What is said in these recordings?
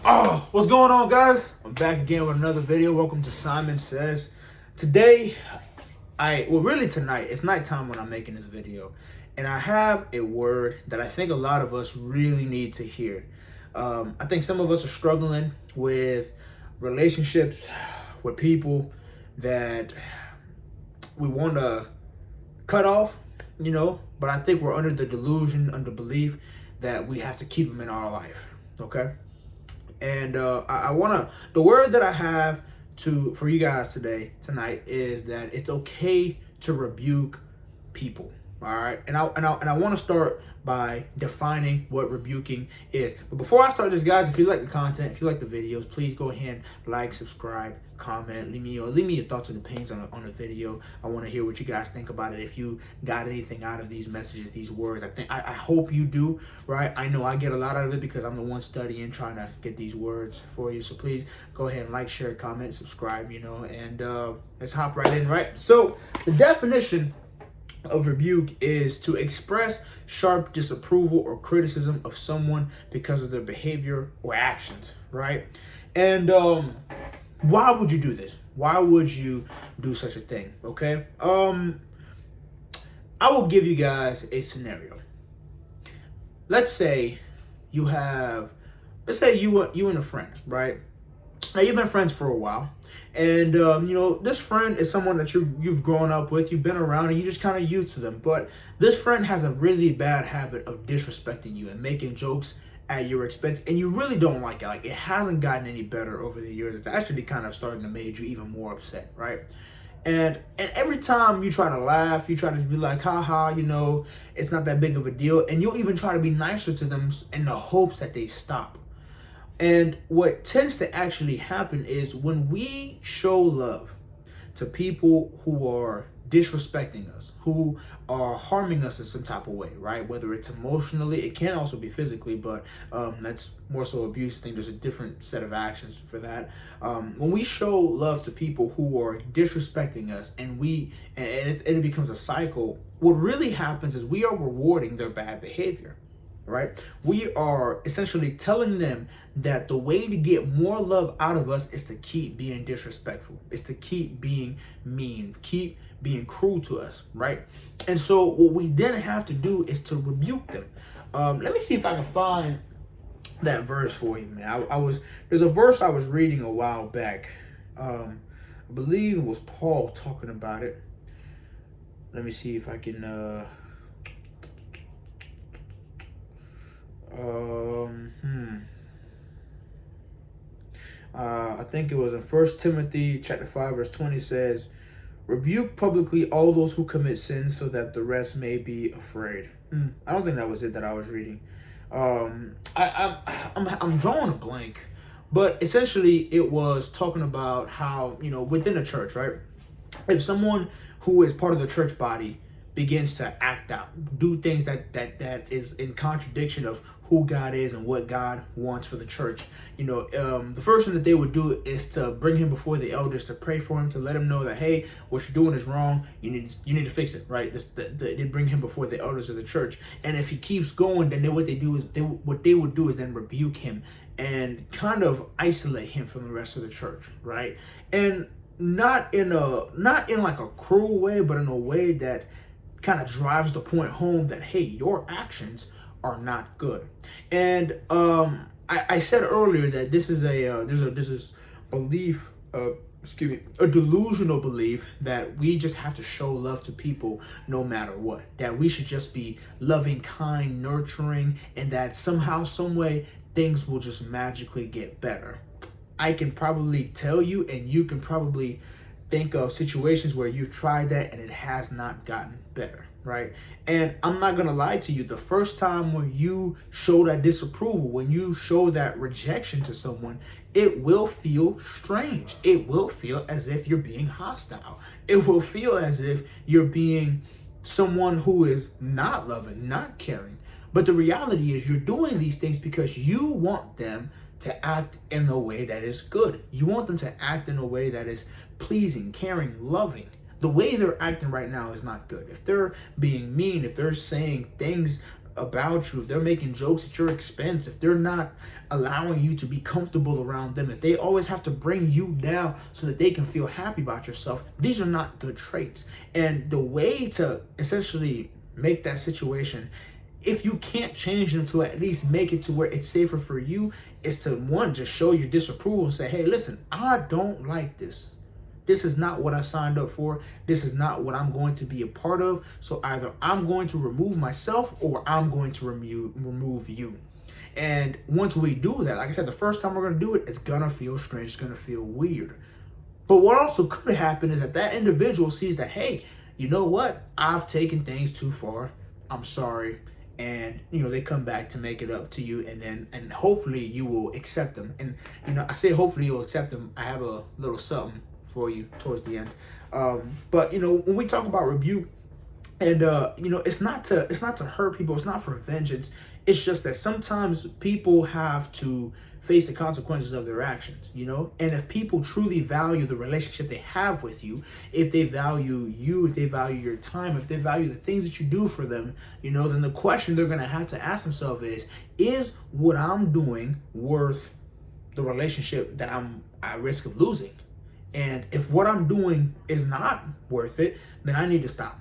Oh, what's going on, guys? I'm back again with another video. Welcome to Simon Says. Today, really tonight, it's nighttime when I'm making this video. And I have a word that I think a lot of us really need to hear. I think some of us are struggling with relationships with people that we want to cut off, but I think we're under the delusion, under belief that we have to keep them in our life, okay? And I want to, the word that I have for you guys tonight is that it's okay to rebuke people. All right. And I want to start by defining what rebuking is. But before I start this, guys, if you like the content, if you like the videos, please go ahead, like, subscribe, comment, leave me your thoughts and opinions on the video. I want to hear what you guys think about it. If you got anything out of these messages, these words, I hope you do, right? I know I get a lot out of it because I'm the one studying, trying to get these words for you. So please go ahead and like, share, comment, subscribe, and let's hop right in, right? So the definition of rebuke is to express sharp disapproval or criticism of someone because of their behavior or actions, right? And why would you do this? Why would you do such a thing? Okay. I will give you guys a scenario. Let's say you and a friend, right? Now, you've been friends for a while, and this friend is someone that you've grown up with, you've been around, and you just kind of used to them. But this friend has a really bad habit of disrespecting you and making jokes at your expense, and you really don't like it. Like, it hasn't gotten any better over the years. It's actually kind of starting to make you even more upset, right? And every time you try to laugh, you try to be like, haha, it's not that big of a deal, and you'll even try to be nicer to them in the hopes that they stop. And what tends to actually happen is when we show love to people who are disrespecting us, who are harming us in some type of way, right? Whether it's emotionally, it can also be physically, but that's more so abuse. I think there's a different set of actions for that. When we show love to people who are disrespecting us, and it becomes a cycle, what really happens is we are rewarding their bad behavior. Right? We are essentially telling them that the way to get more love out of us is to keep being disrespectful, is to keep being mean, keep being cruel to us, right? And so what we then have to do is to rebuke them. Let me see if I can find that verse for you, man. There's a verse I was reading a while back. I believe it was Paul talking about it. Let me see if I can I think it was in 1 Timothy chapter 5 verse 20 says, rebuke publicly all those who commit sins so that the rest may be afraid. I don't think that was it that I was reading. I'm drawing a blank, but essentially it was talking about how, within the church, right? If someone who is part of the church body begins to act out, do things that is in contradiction of who God is and what God wants for the church. The first thing that they would do is to bring him before the elders, to pray for him, to let him know that, hey, what you're doing is wrong. You need to fix it, right? They bring him before the elders of the church, and if he keeps going, then what they would do is then rebuke him and kind of isolate him from the rest of the church, right? And not in like a cruel way, but in a way that kind of drives the point home that, hey, your actions are not good. And I said earlier that this is this belief, a delusional belief that we just have to show love to people no matter what, that we should just be loving, kind, nurturing, and that somehow, some way, things will just magically get better. I can probably tell you, and you can probably think of situations where you've tried that and it has not gotten better, right? And I'm not gonna lie to you, the first time when you show that disapproval, when you show that rejection to someone, it will feel strange. It will feel as if you're being hostile. It will feel as if you're being someone who is not loving, not caring. But the reality is you're doing these things because you want them to act in a way that is good. You want them to act in a way that is pleasing, caring, loving. The way they're acting right now is not good. If they're being mean, if they're saying things about you, if they're making jokes at your expense, if they're not allowing you to be comfortable around them, if they always have to bring you down so that they can feel happy about yourself, these are not good traits. And the way to essentially make that situation, if you can't change them to at least make it to where it's safer for you, is to, one, just show your disapproval and say, hey, listen, I don't like this. This is not what I signed up for. This is not what I'm going to be a part of. So either I'm going to remove myself or I'm going to remove you. And once we do that, like I said, the first time we're going to do it, it's going to feel strange. It's going to feel weird. But what also could happen is that that individual sees that, hey, you know what? I've taken things too far. I'm sorry. And, you know, they come back to make it up to you, and hopefully you will accept them. And, you know, I say hopefully you'll accept them. I have a little something for you towards the end. But, you know, when we talk about rebuke, and, you know, it's not to hurt people. It's not for vengeance. It's just that sometimes people have to face the consequences of their actions, you know? And if people truly value the relationship they have with you, if they value you, if they value your time, if they value the things that you do for them, you know, then the question they're going to have to ask themselves is what I'm doing worth the relationship that I'm at risk of losing? And if what I'm doing is not worth it, then I need to stop.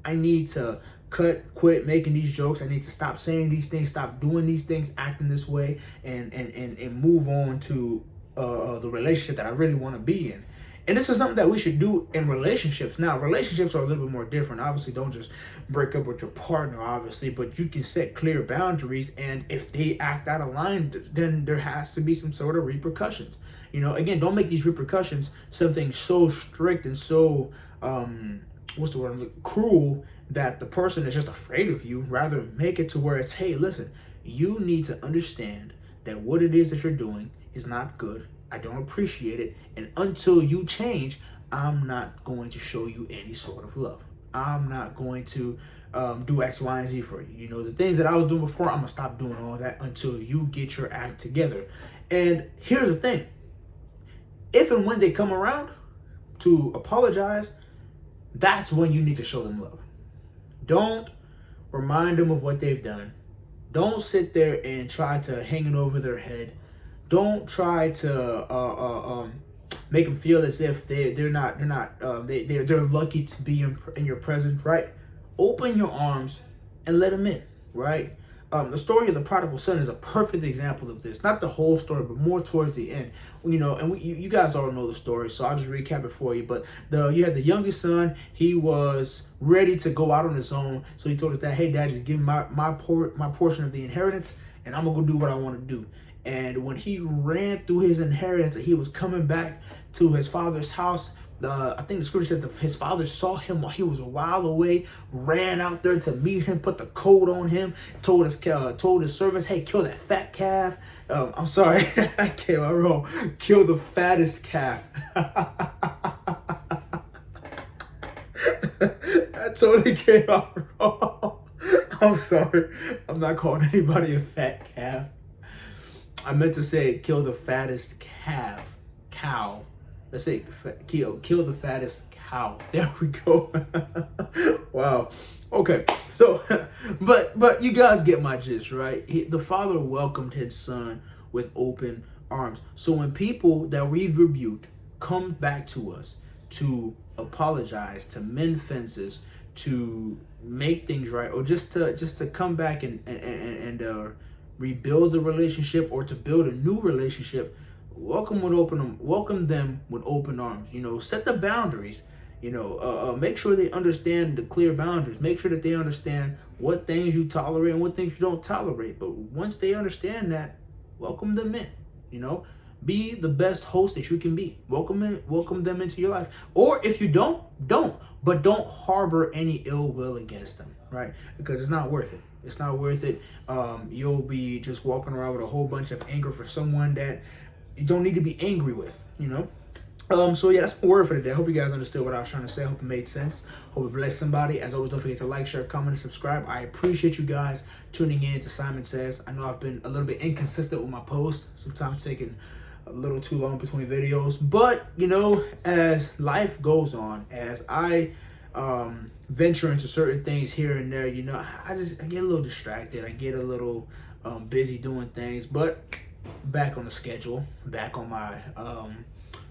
I need to quit making these jokes. I need to stop saying these things, stop doing these things, acting this way, and move on to the relationship that I really want to be in. And this is something that we should do in relationships. Now, relationships are a little bit more different. Obviously, don't just break up with your partner, obviously, but you can set clear boundaries. And if they act out of line, then there has to be some sort of repercussions. You know, again, don't make these repercussions something so strict and so, cruel that the person is just afraid of you. Rather, make it to where it's, hey, listen, you need to understand that what it is that you're doing is not good. I don't appreciate it. And until you change, I'm not going to show you any sort of love. I'm not going to do X, Y, and Z for you. You know, the things that I was doing before, I'm going to stop doing all that until you get your act together. And here's the thing. If and when they come around to apologize, that's when you need to show them love. Don't remind them of what they've done. Don't sit there and try to hang it over their head. Don't try to make them feel as if they're lucky to be in your presence, right? Open your arms and let them in, right? The story of the prodigal son is a perfect example of this. Not the whole story, but more towards the end. You know, and you guys all know the story, so I'll just recap it for you. But you had the youngest son. He was ready to go out on his own, so he told his dad, "Hey, Dad, just give me my portion of the inheritance, and I'm gonna go do what I want to do." And when he ran through his inheritance, he was coming back to his father's house. I think the scripture says that his father saw him while he was a while away, ran out there to meet him, put the coat on him, told his servants, "Hey, kill that fat calf." I'm sorry, I came out wrong. Kill the fattest calf. I totally came out wrong. I'm sorry. I'm not calling anybody a fat calf. I meant to say kill the fattest cow. Let's say kill the fattest cow. There we go. Wow. Okay. So, but you guys get my gist, right? The father welcomed his son with open arms. So when people that we've rebuked come back to us to apologize, to mend fences, to make things right, or just to come back and rebuild the relationship, or to build a new relationship, welcome them with open arms. You know, set the boundaries. You know, make sure they understand the clear boundaries. Make sure that they understand what things you tolerate and what things you don't tolerate. But once they understand that, welcome them in. You know, be the best host that you can be. Welcome them into your life. Or if you don't. But don't harbor any ill will against them, right? Because it's not worth it. It's not worth it. You'll be just walking around with a whole bunch of anger for someone that you don't need to be angry with, you know? So yeah, that's my word for today. I hope you guys understood what I was trying to say. I hope it made sense. Hope it blessed somebody. As always, don't forget to like, share, comment, and subscribe. I appreciate you guys tuning in to Simon Says. I know I've been a little bit inconsistent with my posts, sometimes taking a little too long between videos. But, you know, as life goes on, as I venture into certain things here and there. You know, I get a little distracted. I get a little busy doing things, but back on the schedule, back on my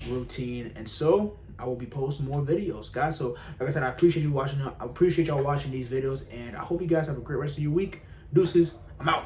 routine, and so I will be posting more videos, guys. So like I said, I appreciate you watching. I appreciate y'all watching these videos, and I hope you guys have a great rest of your week. Deuces, I'm out.